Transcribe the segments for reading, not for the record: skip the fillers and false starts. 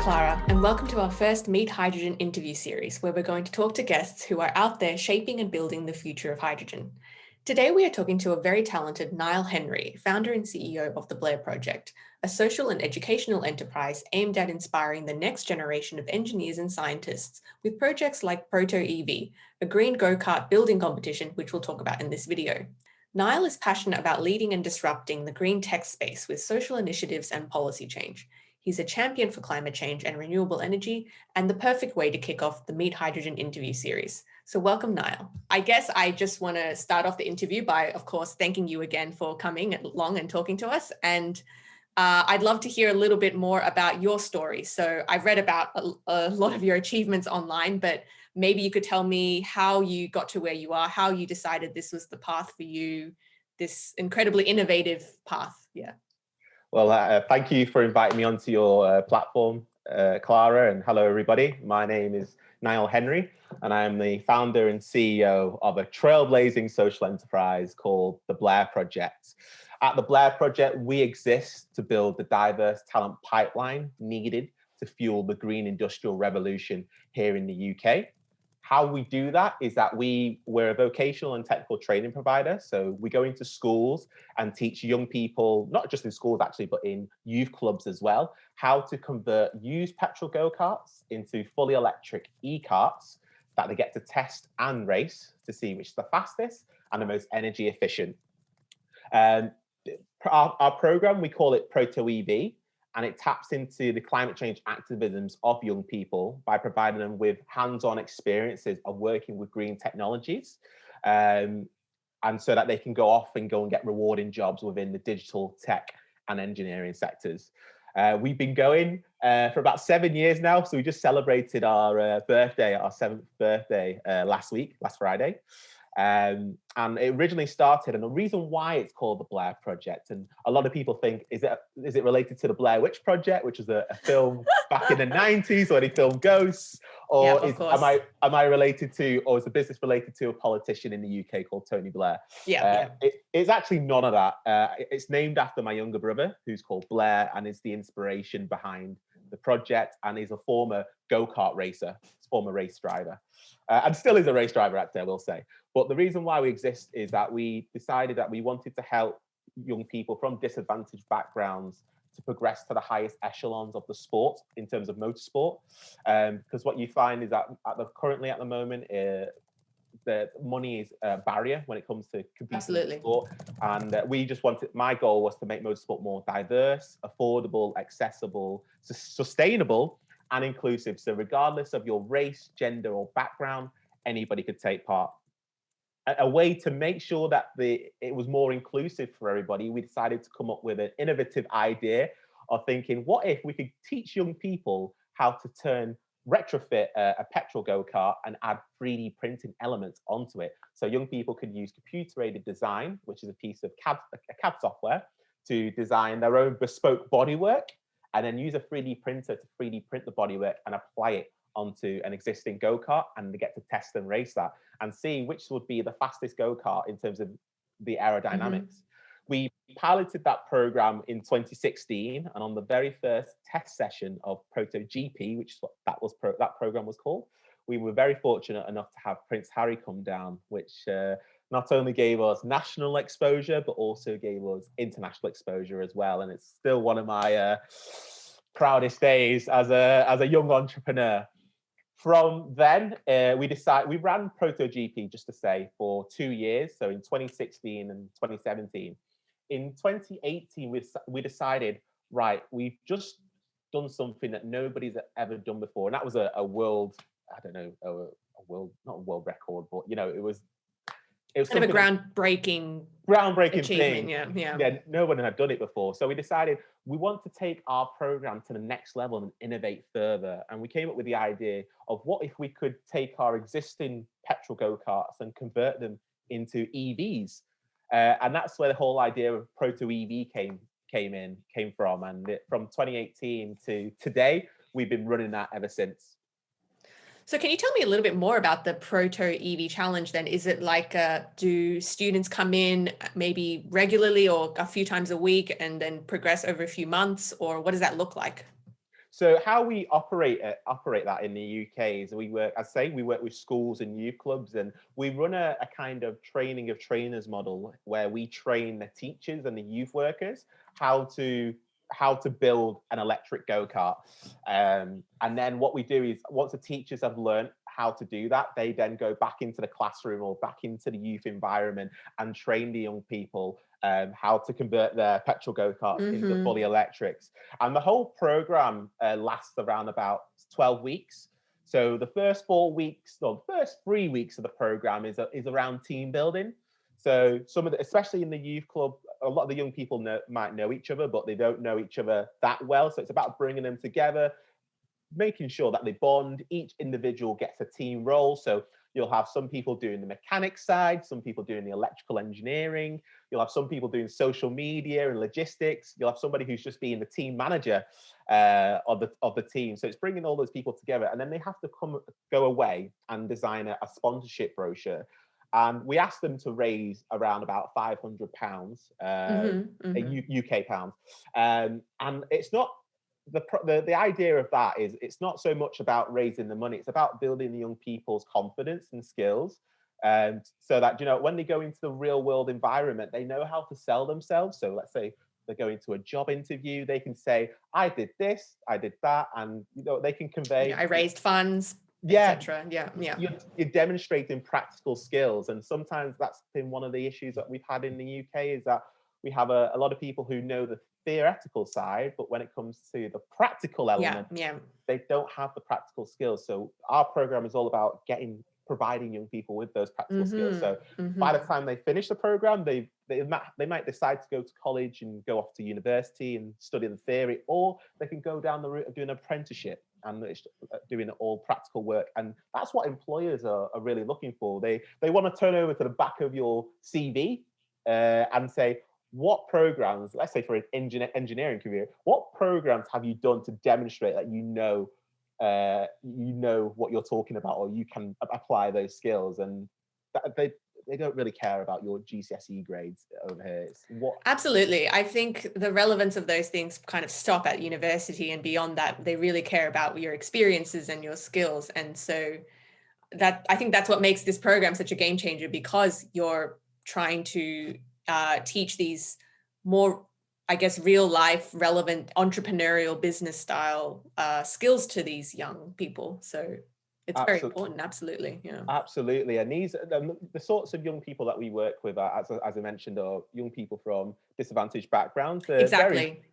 Clara, and welcome to our first Meet Hydrogen interview series, where we're going to talk to guests who are out there shaping and building the future of hydrogen. Today, we are talking to a very talented Nile Henry, founder and CEO of the Blair Project, a social and educational enterprise aimed at inspiring the next generation of engineers and scientists with projects like Proto-EV, a green go-kart building competition, which we'll talk about in this video. Nile is passionate about leading and disrupting the green tech space with social initiatives and policy change. He's a champion for climate change and renewable energy, and the perfect way to kick off the Meet Hydrogen interview series. So welcome, Nile. I guess I just want to start off the interview by, of course, thanking you again for coming along and talking to us. And I'd love to hear a little bit more about your story. So I've read about a lot of your achievements online, but maybe you could tell me how you got to where you are, how you decided this was the path for you, this incredibly innovative path. Yeah. Well, thank you for inviting me onto your platform, Clara, and hello, everybody. My name is Nile Henry, and I am the founder and CEO of a trailblazing social enterprise called the Blair Project. At the Blair Project, we exist to build the diverse talent pipeline needed to fuel the green industrial revolution here in the UK. How we do that is that we're a vocational and technical training provider. So we go into schools and teach young people, not just in schools actually, but in youth clubs as well, how to convert used petrol go-karts into fully electric e-karts that they get to test and race to see which is the fastest and the most energy efficient. Our program, we call it Proto-EV. And it taps into the climate change activisms of young people by providing them with hands-on experiences of working with green technologies, and so that they can go off and get rewarding jobs within the digital tech and engineering sectors. We've been going for about 7 years now, so we just celebrated our birthday, our 7th birthday last Friday. And it originally started, and the reason why it's called the Blair Project, and a lot of people think, is it related to the Blair Witch Project, which was a film back in the 90s when he filmed ghosts, or am I related to, or is the business related to a politician in the UK called Tony Blair? It's actually none of that. It's named after my younger brother, who's called Blair, and is the inspiration behind the project, and he's a former go-kart racer, former race driver. And still is a race driver, actually, I will say. But the reason why we exist is that we decided that we wanted to help young people from disadvantaged backgrounds to progress to the highest echelons of the sport in terms of motorsport. Because what you find is that currently at the moment, the money is a barrier when it comes to competing in sport. And my goal was to make motorsport more diverse, affordable, accessible, sustainable, and inclusive. So regardless of your race, gender, or background, anybody could take part. A way to make sure that it was more inclusive for everybody, we decided to come up with an innovative idea of thinking, what if we could teach young people how to retrofit a petrol go-kart and add 3D printing elements onto it. So young people could use computer-aided design, which is a piece of CAD software, to design their own bespoke bodywork, and then use a 3D printer to 3D print the bodywork and apply it onto an existing go-kart, and they get to test and race that and see which would be the fastest go-kart in terms of the aerodynamics. We piloted that program in 2016, and on the very first test session of Proto-GP, which is what that program was called, we were very fortunate enough to have Prince Harry come down, which not only gave us national exposure, but also gave us international exposure as well. And it's still one of my proudest days as a young entrepreneur. From then, we ran Proto-GP, just to say, for 2 years, so in 2016 and 2017. In 2018, we decided, right, we've just done something that nobody's ever done before, and that was a world, I don't know, not a world record, but it was kind of a groundbreaking thing. Yeah, no one had done it before. So we decided we want to take our program to the next level and innovate further. And we came up with the idea of, what if we could take our existing petrol go-karts and convert them into EVs? And that's where the whole idea of Proto-EV came from. And from 2018 to today, we've been running that ever since. So can you tell me a little bit more about the Proto-EV challenge then? Is it like, do students come in maybe regularly or a few times a week and then progress over a few months, or what does that look like? So how we operate that in the UK is we work, we work with schools and youth clubs, and we run a kind of training of trainers model where we train the teachers and the youth workers how to build an electric go-kart. And then what we do is once the teachers have learned how to do that, they then go back into the classroom or back into the youth environment and train the young people how to convert their petrol go-karts into fully electrics. And the whole program lasts around about 12 weeks. So the first 4 weeks, or the first 3 weeks of the program is around team building. So especially in the youth club, a lot of the young people might know each other, but they don't know each other that well. So it's about bringing them together, making sure that they bond. Each individual gets a team role. So you'll have some people doing the mechanics side, some people doing the electrical engineering. You'll have some people doing social media and logistics. You'll have somebody who's just being the team manager of the team. So it's bringing all those people together, and then they have to go away and design a sponsorship brochure. And we asked them to raise around about £500, UK pounds. And it's not the idea of that is it's not so much about raising the money, it's about building the young people's confidence and skills, so that, you know, when they go into the real world environment, they know how to sell themselves. So let's say they're going to a job interview, they can say, I did this, I did that, and, you know, they can convey, I raised funds, yeah, etc. Yeah. You're demonstrating practical skills. And sometimes that's been one of the issues that we've had in the UK, is that we have a lot of people who know the theoretical side, but when it comes to the practical element, they don't have the practical skills. So our program is all about providing young people with those practical skills. So by the time they finish the program, they might decide to go to college and go off to university and study the theory, or they can go down the route of doing an apprenticeship and doing all practical work. And that's what employers are really looking for. They want to turn over to the back of your CV and say, what programs, let's say for an engineering career, what programs have you done to demonstrate that you know what you're talking about, or you can apply those skills? And they don't really care about your GCSE grades over here. Absolutely. I think the relevance of those things kind of stop at university, and beyond that, they really care about your experiences and your skills. And so I think that's what makes this program such a game changer, because you're trying to teach these more, I guess, real life relevant entrepreneurial business style skills to these young people. So it's very important. Absolutely. Yeah. Absolutely. And these the sorts of young people that we work with are, as I mentioned, are young people from disadvantaged backgrounds. They're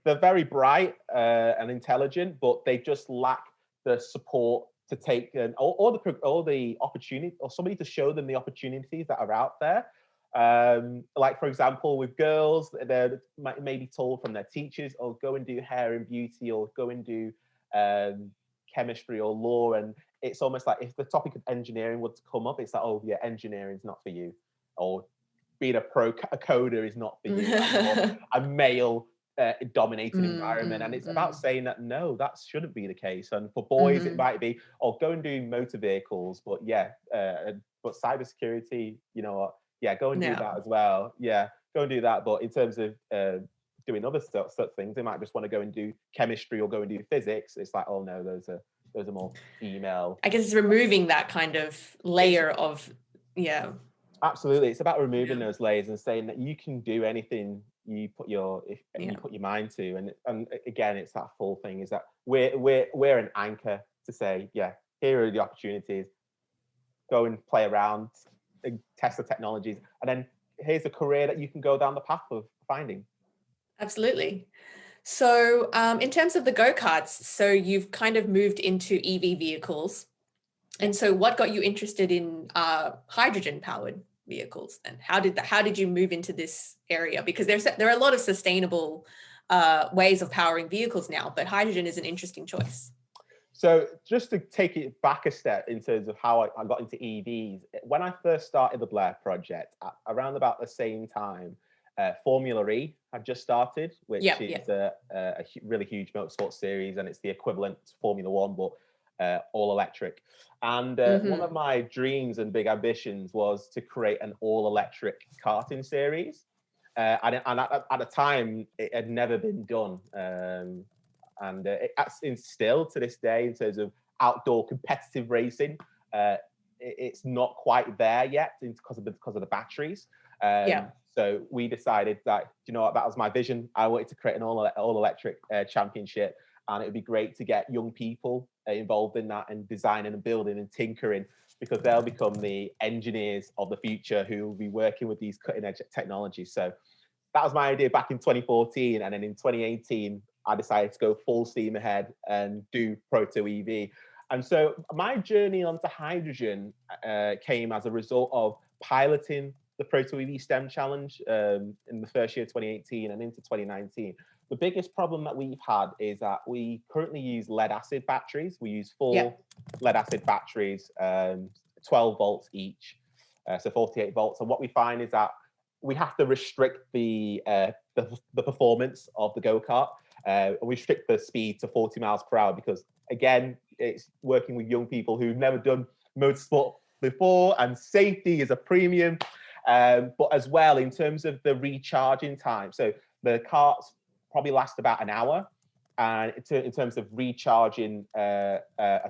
very bright and intelligent, but they just lack the support to take or the opportunity, or somebody to show them the opportunities that are out there. Like, for example, with girls, they may be told from their teachers, oh, go and do hair and beauty, or go and do chemistry or law. And it's almost like if the topic of engineering would come up, it's like, oh yeah, engineering is not for you, or being a coder is not for you. A male dominated environment. And it's about saying that no, that shouldn't be the case. And for boys, it might be, oh, go and do motor vehicles, but but cybersecurity, you know what, go and do that as well. Go and do that. But in terms of doing other such things, they might just want to go and do chemistry or go and do physics. It's like, oh no, those are more female. I guess it's removing that kind of layer of, Absolutely. It's about removing those layers and saying that you can do anything you put your mind to. And again, it's that full thing, is that we're an anchor to say, here are the opportunities. Go and play around, test the technologies, and then here's a career that you can go down the path of finding. Absolutely. So in terms of the go-karts, so you've kind of moved into EV vehicles. And so what got you interested in hydrogen-powered vehicles? And how did you move into this area? Because there are a lot of sustainable ways of powering vehicles now, but hydrogen is an interesting choice. So just to take it back a step in terms of how I got into EVs, when I first started the Blair Project, around about the same time, Formula E had just started, which is a really huge motorsport series, and it's the equivalent to Formula 1, but all electric. And one of my dreams and big ambitions was to create an all electric karting series. And at the time, it had never been done. And that's instilled to this day in terms of outdoor competitive racing. It's not quite there yet because of the batteries. So we decided that, you know what, that was my vision. I wanted to create an all electric championship, and it would be great to get young people involved in that and designing and building and tinkering, because they'll become the engineers of the future who will be working with these cutting edge technologies. So that was my idea back in 2014. And then in 2018, I decided to go full steam ahead and do Proto EV. And so my journey onto hydrogen came as a result of piloting the Proto EV STEM Challenge in the first year, 2018, and into 2019. The biggest problem that we've had is that we currently use lead acid batteries. We use four lead acid batteries, 12 volts each, so 48 volts. And what we find is that we have to restrict the performance of the go-kart. We restrict the speed to 40 miles per hour because, again, it's working with young people who've never done motorsport before, and safety is a premium. But as well, in terms of the recharging time, so the carts probably last about an hour. And in terms of recharging a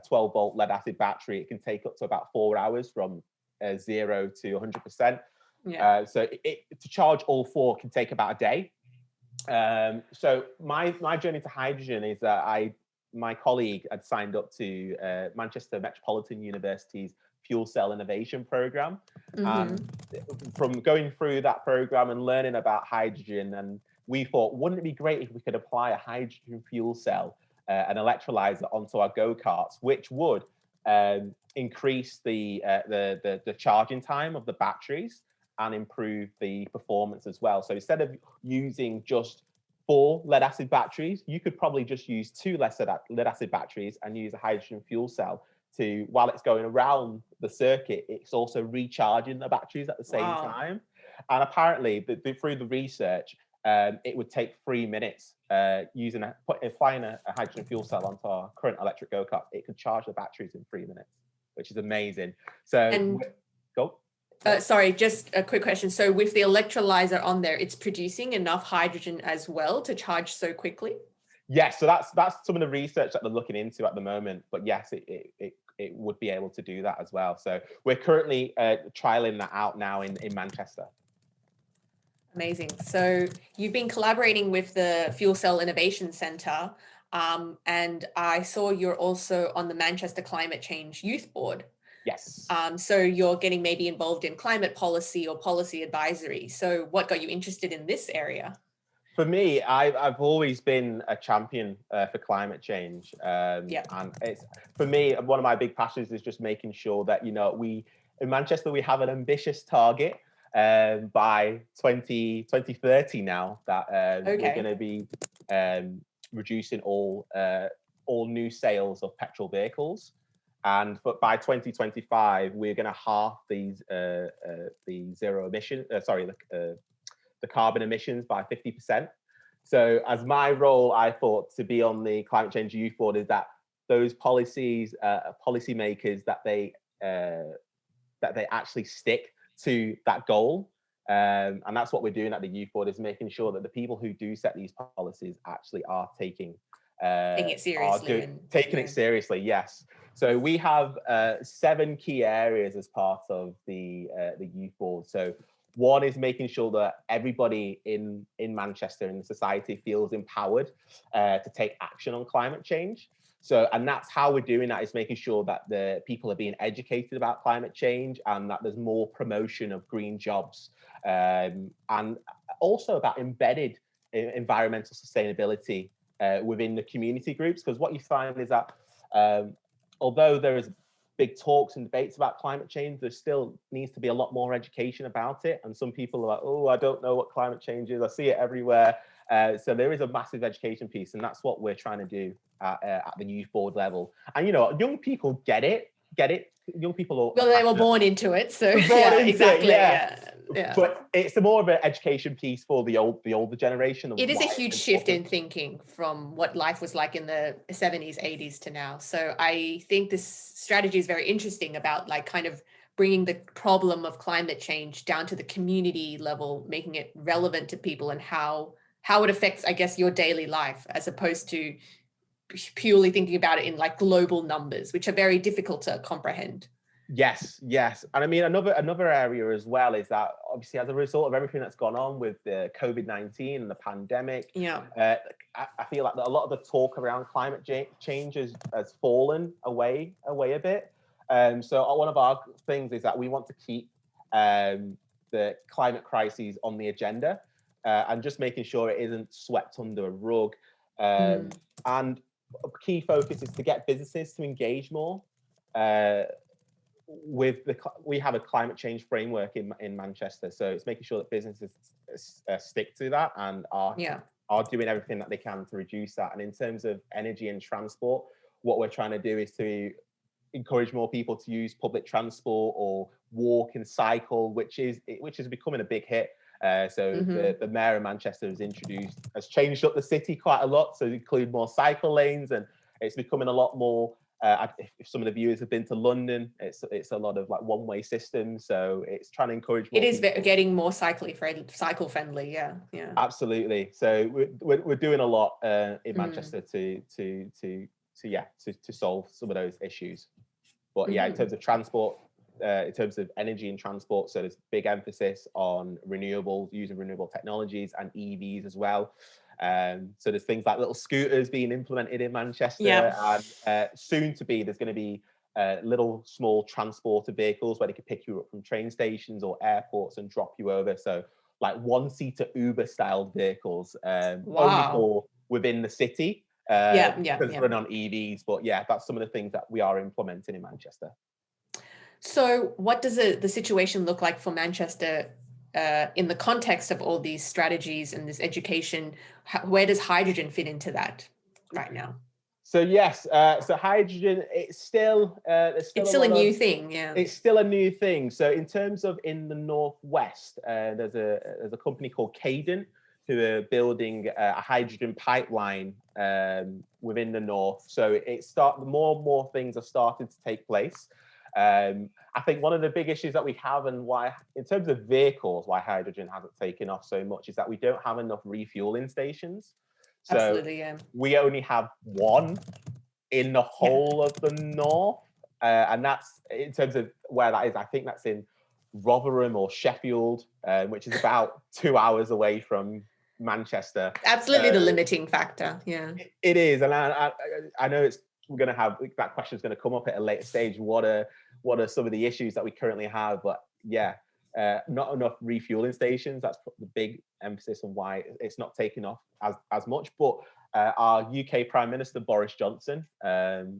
12 volt lead acid battery, it can take up to about 4 hours from 0 to 100%. So to charge all four can take about a day. So my journey to hydrogen is that my colleague had signed up to Manchester Metropolitan University's Fuel Cell Innovation Program. And from going through that program and learning about hydrogen, and we thought, wouldn't it be great if we could apply a hydrogen fuel cell, an electrolyzer, onto our go-karts, which would increase the charging time of the batteries and improve the performance as well. So instead of using just 4 lead acid batteries, you could probably just use 2 lead acid batteries and use a hydrogen fuel cell to, while it's going around the circuit, it's also recharging the batteries at the same time. And apparently, through the research, it would take 3 minutes applying a hydrogen fuel cell onto our current electric go-kart. It could charge the batteries in 3 minutes, which is amazing. So, go. Sorry, just a quick question. So with the electrolyzer on there, it's producing enough hydrogen as well to charge so quickly? Yes, so that's some of the research that they're looking into at the moment. But yes, it would be able to do that as well. So we're currently trialing that out now in Manchester. Amazing. So you've been collaborating with the Fuel Cell Innovation Centre, and I saw you're also on the Manchester Climate Change Youth Board. Yes. So you're getting maybe involved in climate policy or policy advisory. So what got you interested in this area? For me, I've always been a champion for climate change. And it's, for me, one of my big passions is just making sure that, you know, in Manchester, we have an ambitious target by 2030 now that we're going to be reducing all new sales of petrol vehicles. And by 2025, we're going to halve the zero emission, the carbon emissions by 50%. So as my role, I thought to be on the Climate Change Youth Board is that those policies, policymakers, that they actually stick to that goal. And that's what we're doing at the Youth Board, is making sure that the people who do set these policies actually are taking it seriously. Taking it seriously, yes. So we have 7 key areas as part of the Youth Board. So one is making sure that everybody in Manchester and society feels empowered to take action on climate change. So, and that's how we're doing that, is making sure that the people are being educated about climate change and that there's more promotion of green jobs, and also about embedded environmental sustainability within the community groups. Because what you find is that although there is big talks and debates about climate change, there still needs to be a lot more education about it. And some people are like, oh, I don't know what climate change is. I see it everywhere. So there is a massive education piece, and that's what we're trying to do at the youth board level. And, you know, young people get it. Young people are... Well, they were born into it, so exactly. But it's more of an education piece for the older generation. It is a huge shift in thinking from what life was like in the 70s, 80s to now. So I think this strategy is very interesting about, like, kind of bringing the problem of climate change down to the community level, making it relevant to people and how it affects, I guess, your daily life, as opposed to purely thinking about it in like global numbers, which are very difficult to comprehend. Yes, yes. And I mean, another area as well is that obviously as a result of everything that's gone on with the COVID-19 and the pandemic, Yeah. I feel like that a lot of the talk around climate change has fallen away a bit. So one of our things is that we want to keep the climate crises on the agenda and just making sure it isn't swept under a rug. And a key focus is to get businesses to engage more. We have a climate change framework in Manchester, so it's making sure that businesses stick to that and are doing everything that they can to reduce that. And in terms of energy and transport, what we're trying to do is to encourage more people to use public transport or walk and cycle, which is becoming a big hit. So the mayor of Manchester has changed up the city quite a lot, so include more cycle lanes, and it's becoming a lot more. If some of the viewers have been to London, it's a lot of like one-way systems, so it's trying to encourage more. It is getting more cycle friendly. Yeah. Absolutely. So we're doing a lot in Manchester to solve some of those issues. But in terms of transport, in terms of energy and transport, so there's big emphasis on renewables, using renewable technologies and EVs as well. So there's things like little scooters being implemented in Manchester, and soon to be there's going to be little small transporter vehicles where they could pick you up from train stations or airports and drop you over. So like one-seater Uber-style vehicles, only for within the city, because run on EVs. But that's some of the things that we are implementing in Manchester. So what does the situation look like for Manchester in the context of all these strategies and this education? Where does hydrogen fit into that right now? So yes, so hydrogen, it's still a new thing. Yeah, it's still a new thing. So in terms of in the northwest, there's a company called Kadant who are building a hydrogen pipeline within the north. So more and more things are starting to take place. I think one of the big issues that we have, and why, in terms of vehicles, why hydrogen hasn't taken off so much, is that we don't have enough refueling stations. So absolutely, we only have one in the whole of the north, and that's in terms of where that is. I think that's in Rotherham or Sheffield, which is about 2 hours away from Manchester. Absolutely, the limiting factor. Yeah, it is, and I know we're going to have that question is going to come up at a later stage. What are some of the issues that we currently have? But not enough refueling stations. That's the big emphasis on why it's not taking off as much. But our UK Prime Minister Boris Johnson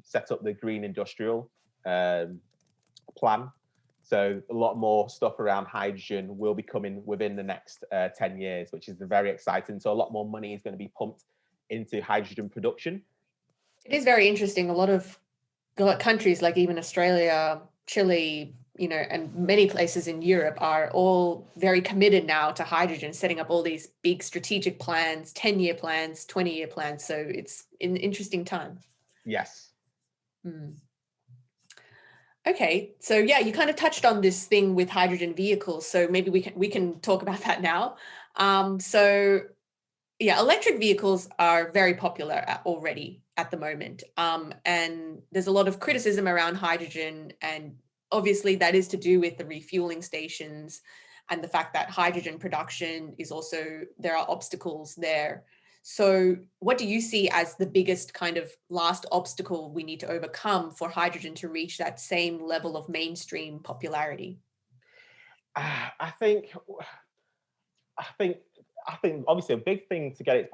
set up the Green Industrial Plan. So a lot more stuff around hydrogen will be coming within the next 10 years, which is very exciting. So a lot more money is going to be pumped into hydrogen production. It is very interesting. A lot of countries like even Australia, Chile, and many places in Europe are all very committed now to hydrogen, setting up all these big strategic plans, 10-year plans, 20-year plans. So it's an interesting time. Yes. Okay. So you kind of touched on this thing with hydrogen vehicles. So maybe we can talk about that now. Electric vehicles are very popular already at the moment. And there's a lot of criticism around hydrogen, and obviously that is to do with the refueling stations and the fact that hydrogen production is also, there are obstacles there. So what do you see as the biggest kind of last obstacle we need to overcome for hydrogen to reach that same level of mainstream popularity? I think obviously a big thing to get it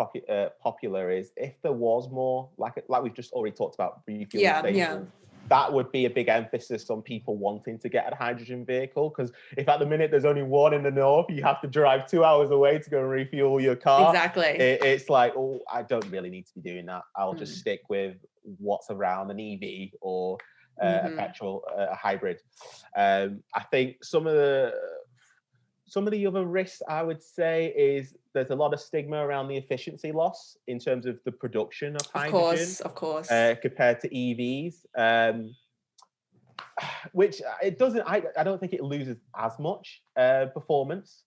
popular is if there was more, like we've just already talked about, refueling stations. That would be a big emphasis on people wanting to get a hydrogen vehicle, because if at the minute there's only one in the north, you have to drive 2 hours away to go and refuel your car. Exactly. It's like, oh, I don't really need to be doing that. I'll just stick with what's around, an EV or a petrol, a hybrid. I think some of the other risks I would say is there's a lot of stigma around the efficiency loss in terms of the production of hydrogen. Of course. Compared to EVs, which it doesn't. I don't think it loses as much performance.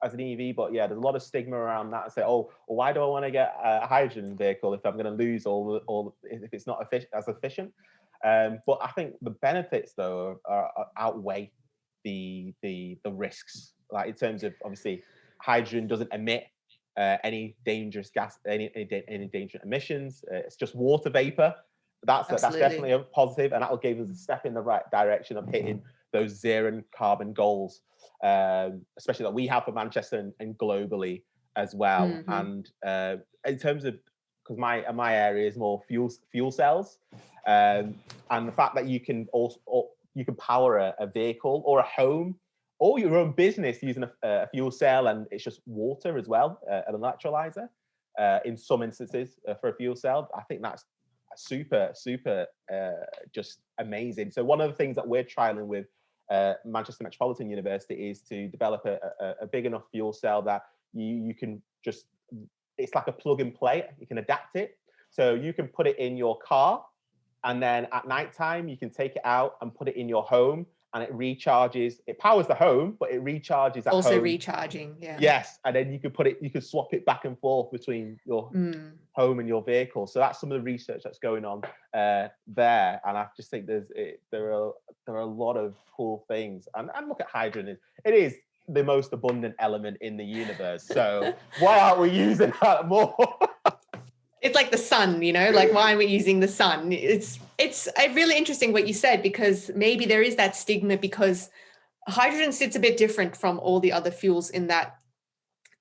as an EV, but yeah, there's a lot of stigma around that. Say, oh, well, why do I want to get a hydrogen vehicle if I'm going to lose all if it's not as efficient? But I think the benefits though outweigh the risks. Like in terms of, obviously, hydrogen doesn't emit any dangerous gas, any dangerous emissions. It's just water vapor. That's definitely Absolutely. a positive, and that will give us a step in the right direction of hitting those zero carbon goals, especially that we have for Manchester and globally as well. Mm-hmm. And in terms of, because my area is more fuel cells, and the fact that you can also you can power a vehicle or a home or your own business using a fuel cell, and it's just water as well, an electrolyzer. In some instances, for a fuel cell, I think that's super just amazing. So one of the things that we're trialing with Manchester Metropolitan University is to develop a big enough fuel cell that you can just, it's like a plug and play. You can adapt it, so you can put it in your car, and then at night time you can take it out and put it in your home, and it recharges. It powers the home, but it recharges at Also home. recharging, yeah. Yes, and then you can swap it back and forth between your home and your vehicle. So that's some of the research that's going on there, and I just think there are a lot of cool things. And look at hydrogen; it is the most abundant element in the universe. So why aren't we using that more? It's like the sun, like why are we using the sun? It's really interesting what you said, because maybe there is that stigma, because hydrogen sits a bit different from all the other fuels in that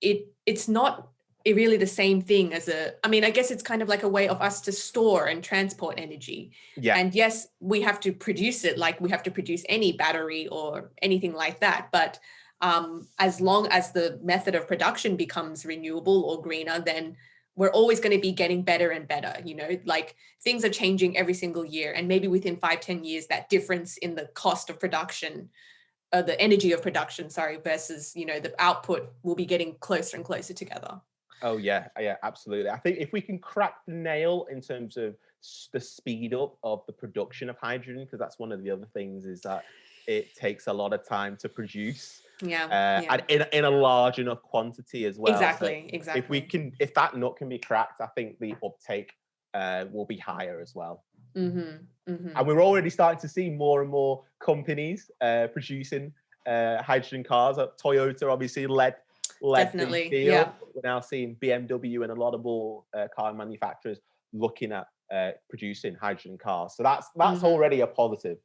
it's not really the same thing as I guess it's kind of like a way of us to store and transport energy. Yeah. And yes, we have to produce it like we have to produce any battery or anything like that. But as long as the method of production becomes renewable or greener, then we're always going to be getting better and better. Like things are changing every single year. And maybe within 5-10 years, that difference in the cost of production, the energy of production, versus, the output will be getting closer and closer together. Oh yeah, absolutely. I think if we can crack the nail in terms of the speed up of the production of hydrogen, because that's one of the other things, is that it takes a lot of time to produce. And in a large enough quantity as well. Exactly. If that nut can be cracked, I think the uptake will be higher as well. And we're already starting to see more and more companies producing hydrogen cars. Toyota obviously led Definitely, the field. yeah. We're now seeing BMW and a lot of more car manufacturers looking at producing hydrogen cars. So that's already a positive.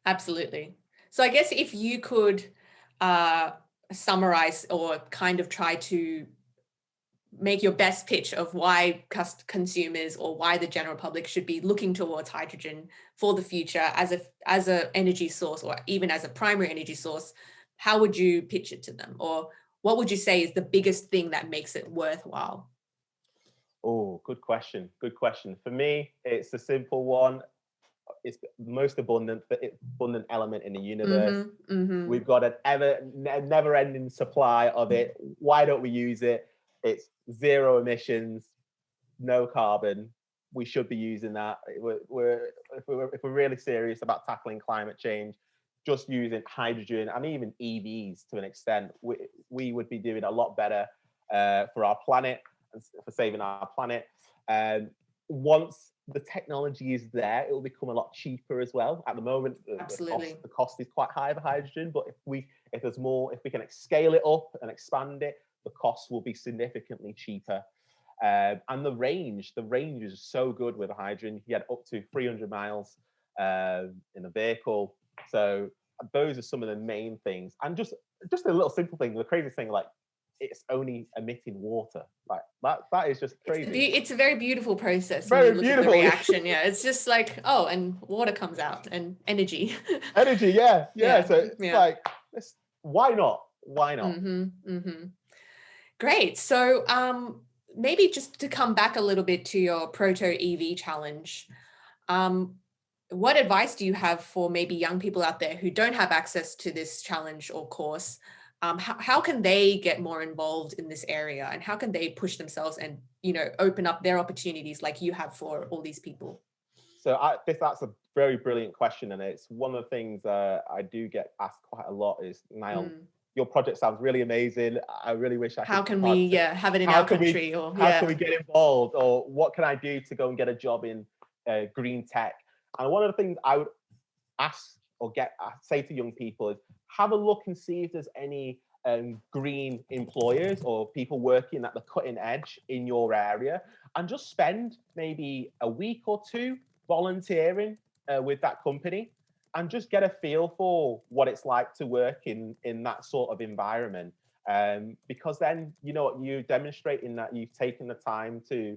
Absolutely. So I guess if you could summarize or kind of try to make your best pitch of why consumers or why the general public should be looking towards hydrogen for the future as a energy source, or even as a primary energy source, how would you pitch it to them? Or what would you say is the biggest thing that makes it worthwhile? Oh, good question. Good question. For me, it's a simple one. It's the most abundant element in the universe. We've got a never-ending supply of it. Why don't we use it? It's zero emissions, no carbon. We should be using that. If we're really serious about tackling climate change, just using hydrogen and even EVs to an extent, we would be doing a lot better for our planet and for saving our planet. Once the technology is there, it will become a lot cheaper as well. At the moment, the cost is quite high for hydrogen, but if we can scale it up and expand it, the costs will be significantly cheaper. And the range is so good with hydrogen. You get up to 300 miles in a vehicle. So those are some of the main things. And just a little simple thing, the crazy thing, like it's only emitting water. Like that is just crazy. It's a very beautiful process. Very when you look beautiful. At the reaction. Yeah, it's just like, oh, and water comes out and energy. Energy, yeah. So it's like, why not? Great. So maybe just to come back a little bit to your Proto EV challenge, what advice do you have for maybe young people out there who don't have access to this challenge or course? How can they get more involved in this area, and how can they push themselves and open up their opportunities like you have for all these people? So that's a very brilliant question, and it's one of the things I do get asked quite a lot is, Nile, your project sounds really amazing. I really wish I How could can we have it in how our can we country, or how can we get involved, or what can I do to go and get a job in green tech? And one of the things I would ask or say to young people is have a look and see if there's any green employers or people working at the cutting edge in your area, and just spend maybe a week or two volunteering with that company, and just get a feel for what it's like to work in that sort of environment. Because then, you know, you're demonstrating that you've taken the time to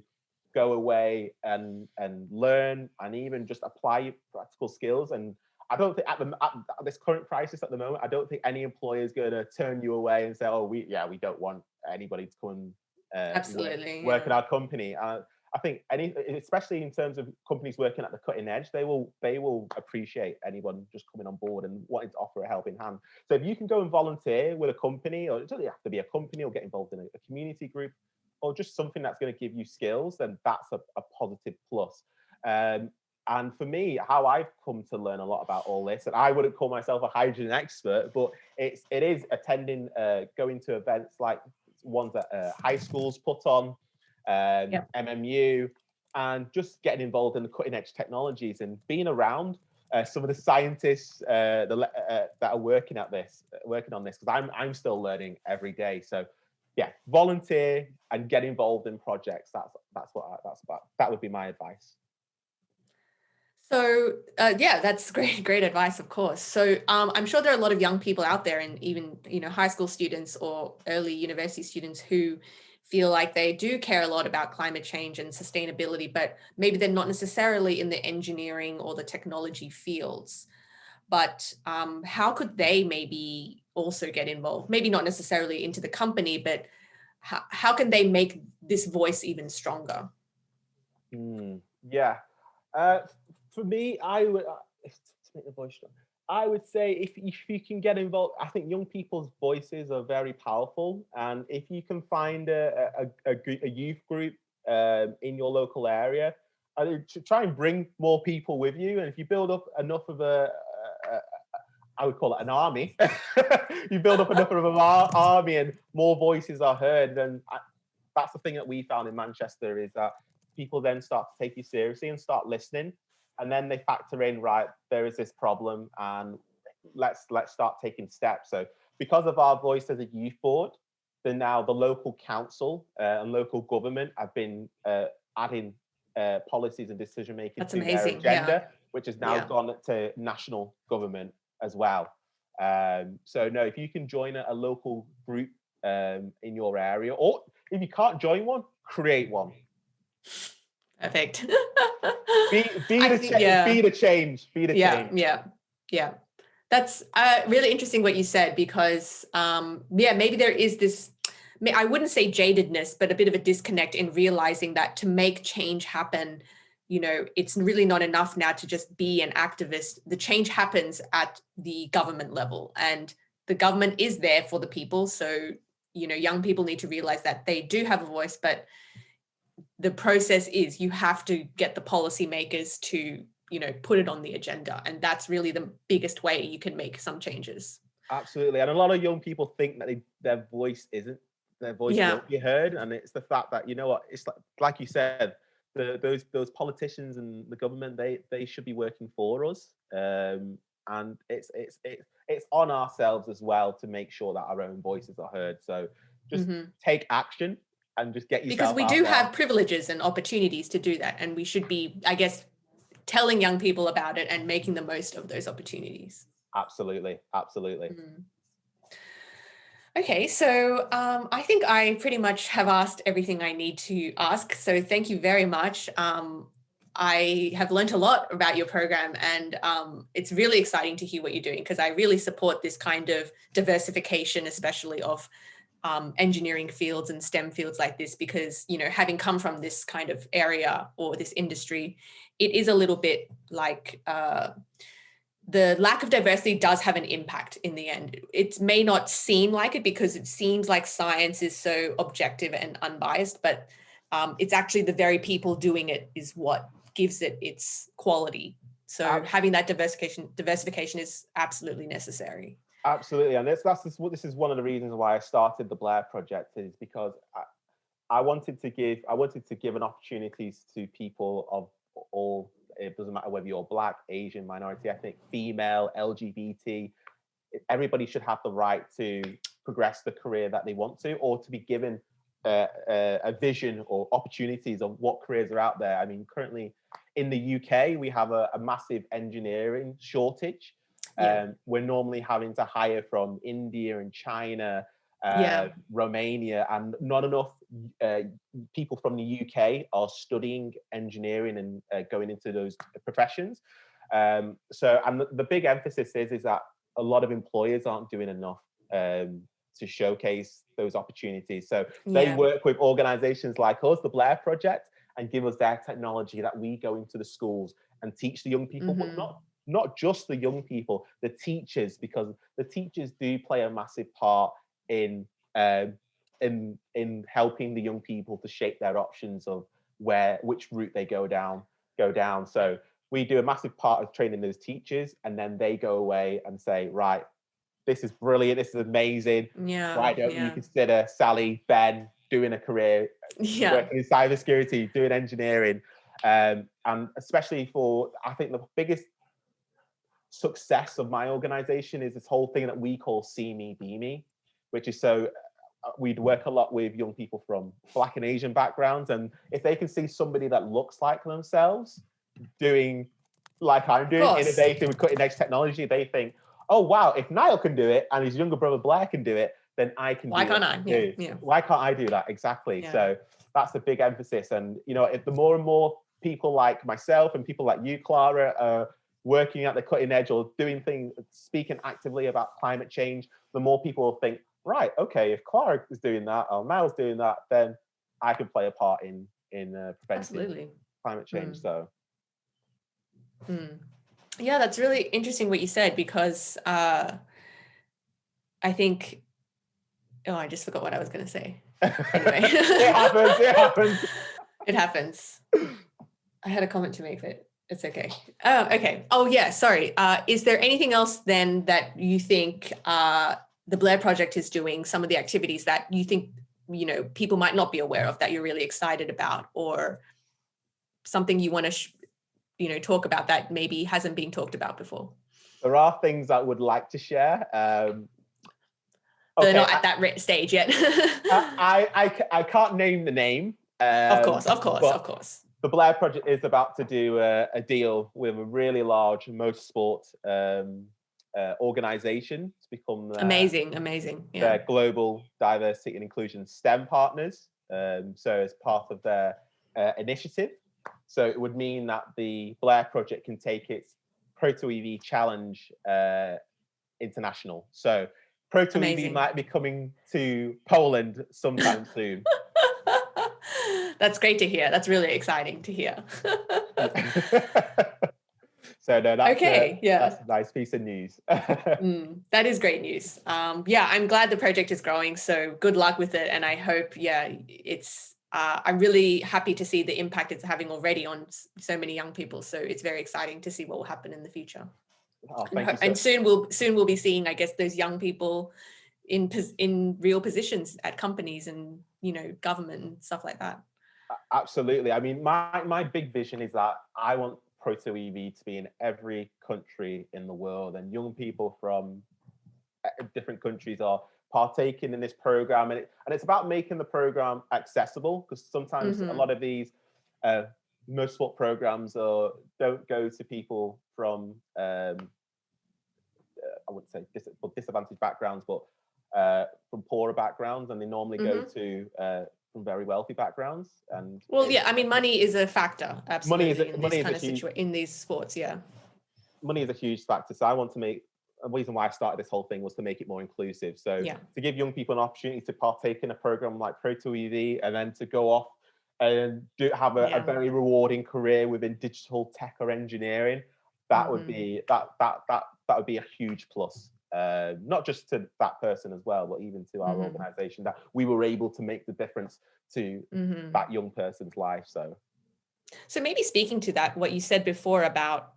go away and learn and even just apply your practical skills. And I don't think at this current crisis at the moment, I don't think any employer is going to turn you away and say, "Oh, we don't want anybody to come and work in our company." I think especially in terms of companies working at the cutting edge, they will appreciate anyone just coming on board and wanting to offer a helping hand. So if you can go and volunteer with a company, or it doesn't have to be a company, or get involved in a community group, or just something that's going to give you skills, then that's a positive plus. And for me, how I've come to learn a lot about all this, and I wouldn't call myself a hydrogen expert, but it is attending, going to events like ones that high schools put on, MMU, and just getting involved in the cutting edge technologies and being around some of the scientists that are working on this, because I'm still learning every day. So yeah, volunteer and get involved in projects. That's about. That would be my advice. So that's great advice, of course. So I'm sure there are a lot of young people out there, and even, you know, high school students or early university students who feel like they do care a lot about climate change and sustainability, but maybe they're not necessarily in the engineering or the technology fields. But how could they maybe also get involved? Maybe not necessarily into the company, but how can they make this voice even stronger? Yeah. For me, I would to make the voice strong, I would say if you can get involved, I think young people's voices are very powerful, and if you can find a youth group in your local area, I would try and bring more people with you. And if you build up enough of I would call it an army. You build up enough of an army, and more voices are heard. Then that's the thing that we found in Manchester, is that people then start to take you seriously and start listening, and then they factor in, right, there is this problem, and let's start taking steps. So because of our voice as a youth board, then now the local council and local government have been adding policies and decision making to their agenda, which has now gone to national government as well. So no, if you can join a local group in your area, or if you can't join one, create one. Perfect. Be the change. Yeah. That's really interesting what you said, because maybe there is this, I wouldn't say jadedness, but a bit of a disconnect in realizing that to make change happen, you know, it's really not enough now to just be an activist. The change happens at the government level, and the government is there for the people. So, you know, young people need to realize that they do have a voice, but the process is you have to get the policymakers to, you know, put it on the agenda. And that's really the biggest way you can make some changes. Absolutely. And a lot of young people think that their voice won't be heard. And it's the fact that, you know what, it's like you said, those politicians and the government, they should be working for us. And it's on ourselves as well to make sure that our own voices are heard. So just take action and just get yourself, because we do have privileges and opportunities to do that, and we should be, I guess, telling young people about it and making the most of those opportunities. Absolutely. Okay, so I think I pretty much have asked everything I need to ask. So thank you very much. I have learned a lot about your program, and it's really exciting to hear what you're doing, because I really support this kind of diversification, especially of engineering fields and STEM fields like this, because, you know, having come from this kind of area or this industry, it is a little bit like the lack of diversity does have an impact in the end. It may not seem like it, because it seems like science is so objective and unbiased, but it's actually the very people doing it is what gives it its quality. So having that diversification is absolutely necessary. Absolutely, and this is one of the reasons why I started the Blair Project, is because I wanted to give an opportunities to people of all. It doesn't matter whether you're Black, Asian, minority ethnic, female, LGBT. Everybody should have the right to progress the career that they want to, or to be given a vision or opportunities of what careers are out there. I mean, currently in the UK, we have a massive engineering shortage. Yeah. We're normally having to hire from India and China, Yeah. Romania, and not enough people from the UK are studying engineering and going into those professions. So, and the big emphasis is that a lot of employers aren't doing enough to showcase those opportunities. So they Yeah. work with organizations like us, the Blair Project, and give us their technology that we go into the schools and teach the young people, but not just the young people, the teachers, because the teachers do play a massive part in helping the young people to shape their options of which route they go down. So we do a massive part of training those teachers, and then they go away and say, right, this is brilliant, this is amazing. Yeah. Why don't you Yeah. consider Sally, Ben doing a career Yeah. working in cybersecurity, doing engineering? And especially for, I think the biggest success of my organization is this whole thing that we call See Me, Be Me, which is we'd work a lot with young people from Black and Asian backgrounds. And if they can see somebody that looks like themselves doing like I'm doing, innovating with cutting edge technology, they think, oh, wow, if Niall can do it and his younger brother Blair can do it, then I can do it. Why can't I? Yeah. Yeah. Why can't I do that? Exactly. Yeah. So that's a big emphasis. And, you know, if the more and more people like myself and people like you, Clara, are working at the cutting edge or doing things, speaking actively about climate change, the more people will think, right, okay, if Clara is doing that or Niall's doing that, then I can play a part in preventing climate change. So. Yeah, that's really interesting what you said, because I think, I just forgot what I was going to say. Anyway. It happens. It happens. I had a comment to make, but it's okay. Oh, okay. Oh, yeah, sorry. Is there anything else then that you think the Blair Project is doing, some of the activities that you think, you know, people might not be aware of, that you're really excited about, or something you want to talk about that maybe hasn't been talked about before? There are things I would like to share. They're not at that stage yet. I can't name the name. Of course. The Blair Project is about to do a deal with a really large motorsport organization to become amazing. Yeah. Their global diversity and inclusion STEM partners. So as part of their initiative. So it would mean that the Blair Project can take its Proto EV Challenge international. So Proto EV might be coming to Poland sometime soon. That's great to hear. That's really exciting to hear. So no, that's a nice piece of news. That is great news. Yeah, I'm glad the project is growing. So good luck with it, and I hope, it's. I'm really happy to see the impact it's having already on so many young people. So it's very exciting to see what will happen in the future. Oh, and soon we'll be seeing, I guess, those young people in real positions at companies and government and stuff like that. Absolutely. I mean, my big vision is that I want Proto EV to be in every country in the world, and young people from different countries are partaking in this program, and it's about making the program accessible, because sometimes a lot of these motorsport programs don't go to people from I wouldn't say disadvantaged backgrounds, but from poorer backgrounds, and they normally go to from very wealthy backgrounds. And I mean, money is a factor. Absolutely, in these sports, money is a huge factor. So I want to make. The reason why I started this whole thing was to make it more inclusive. So to give young people an opportunity to partake in a program like Proto EV, and then to go off and have a very rewarding career within digital tech or engineering, that would be that would be a huge plus. Not just to that person as well, but even to our organization, that we were able to make the difference to that young person's life. So maybe speaking to that, what you said before about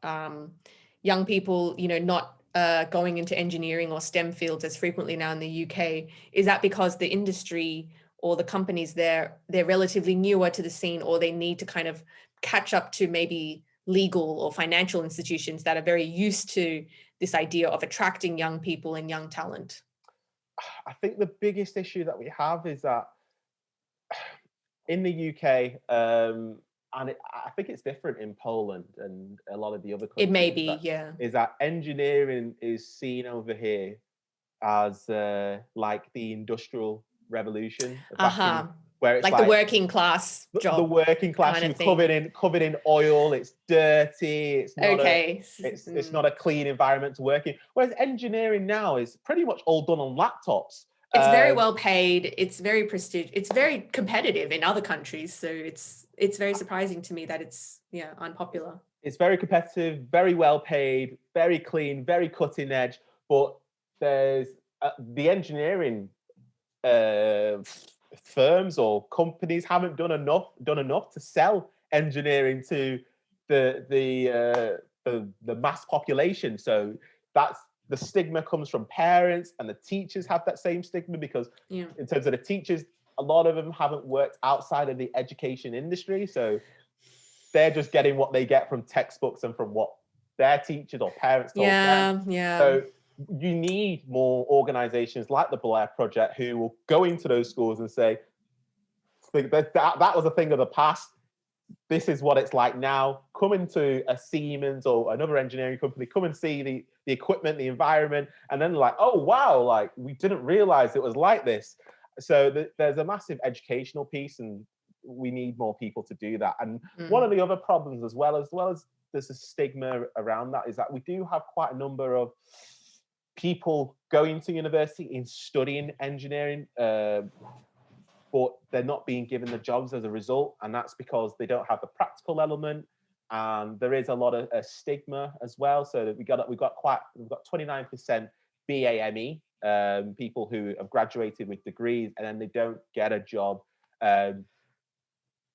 young people, not going into engineering or STEM fields as frequently now in the UK? Is that because the industry or the companies there, they're relatively newer to the scene, or they need to kind of catch up to maybe legal or financial institutions that are very used to this idea of attracting young people and young talent? I think the biggest issue that we have is that in the UK, and I think it's different in Poland and a lot of the other It may countries, be, yeah. is that engineering is seen over here as like the industrial revolution back in, Uh-huh. where it's Like the like working class the job working class, kind you're of thing. covered in oil, it's dirty, Okay. it's not a clean environment to work in. Whereas engineering now is pretty much all done on laptops. It's very well paid. It's very prestigious. It's very competitive in other countries. So it's very surprising to me that it's, yeah, unpopular. It's very competitive, very well paid, very clean, very cutting edge. But there's the engineering uh, firms or companies haven't done enough to sell engineering to the mass population. So that's the stigma comes from parents, and the teachers have that same stigma because Yeah. in terms of the teachers, a lot of them haven't worked outside of the education industry, so they're just getting what they get from textbooks and from what their teachers or parents told them. Yeah. Yeah. So you need more organizations like the Blair Project who will go into those schools and say, that was a thing of the past. This is what it's like now. Come into a Siemens or another engineering company, come and see the equipment, the environment, and then like, oh wow, like we didn't realize it was like this. So there's a massive educational piece, and we need more people to do that. And one of the other problems, as well as there's a stigma around that, is that we do have quite a number of people going to university and studying engineering, but they're not being given the jobs as a result, and that's because they don't have the practical element, and there is a lot of stigma as well. So that we've got 29% BAME, people who have graduated with degrees and then they don't get a job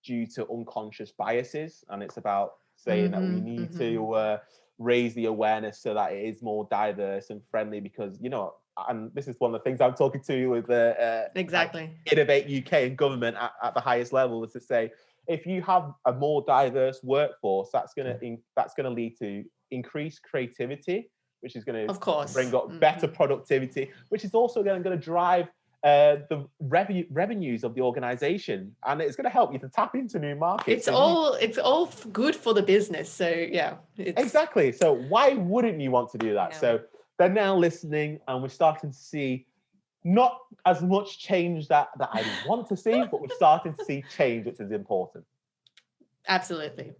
due to unconscious biases, and it's about saying that we need to raise the awareness so that it is more diverse and friendly, because and this is one of the things I'm talking to with Exactly. Innovate UK and government at the highest level, is to say, if you have a more diverse workforce, that's going to lead to increased creativity, which is going Of to course. bring up better productivity, which is also going to drive the revenues of the organization, and it's going to help you to tap into new markets. It's all good for the business. So yeah, Exactly. So why wouldn't you want to do that? Yeah. So they're now listening, and we're starting to see not as much change that I want to see, but we're starting to see change, which is important. Absolutely.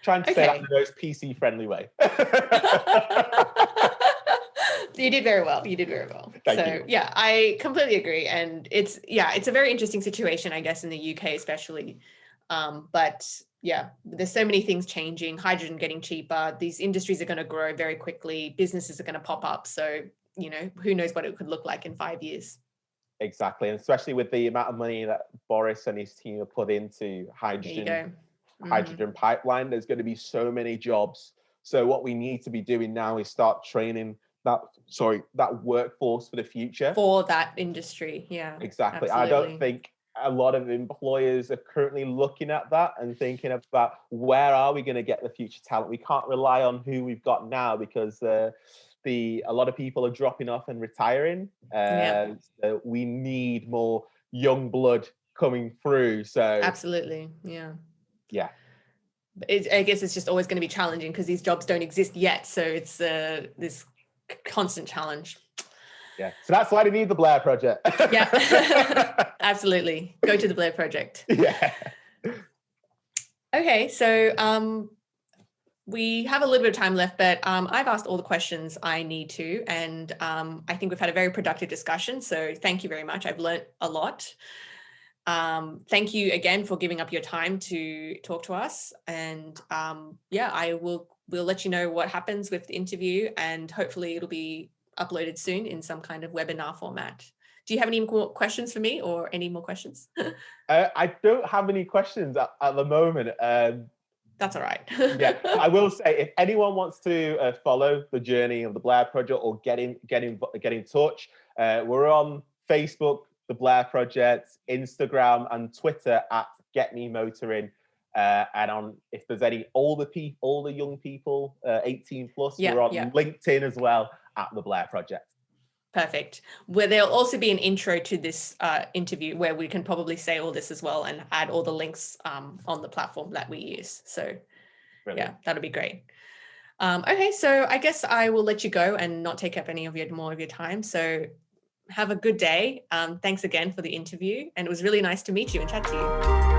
Trying to say that in the most PC friendly way. You did very well. You did very well. Thank you. Yeah, I completely agree. And it's a very interesting situation, I guess, in the UK especially. But yeah, there's so many things changing, hydrogen getting cheaper, these industries are going to grow very quickly, businesses are going to pop up. So, who knows what it could look like in 5 years. Exactly. And especially with the amount of money that Boris and his team have put into hydrogen pipeline, there's going to be so many jobs. So what we need to be doing now is start training that workforce for the future. For that industry. Yeah. Exactly. Absolutely. I don't think a lot of employers are currently looking at that and thinking about, where are we going to get the future talent? We can't rely on who we've got now, because a lot of people are dropping off and retiring. So we need more young blood coming through. So absolutely. Yeah. I guess it's just always going to be challenging because these jobs don't exist yet. So it's this constant challenge. Yeah. So that's why they need the Blair Project. Yeah. Absolutely. Go to the Blair Project. Yeah. Okay. So we have a little bit of time left, but I've asked all the questions I need to, and I think we've had a very productive discussion. So thank you very much. I've learnt a lot. Thank you again for giving up your time to talk to us. And we'll let you know what happens with the interview, and hopefully it'll be uploaded soon in some kind of webinar format. Do you have any more questions for me, or any more questions? I don't have any questions at the moment. That's all right. Yeah, I will say, if anyone wants to follow the journey of the Blair Project or get in touch, we're on Facebook, the Blair Project, Instagram, and Twitter at Get Me Motoring. And on, if there's any older young people, 18 plus, Yeah, we're on yeah. LinkedIn as well at the Blair Project. Perfect. Where there'll also be an intro to this interview where we can probably say all this as well and add all the links on the platform that we use. So Brilliant. yeah, that'll be great. Okay, so I guess I will let you go and not take up any of more of your time. So have a good day. Thanks again for the interview. And it was really nice to meet you and chat to you.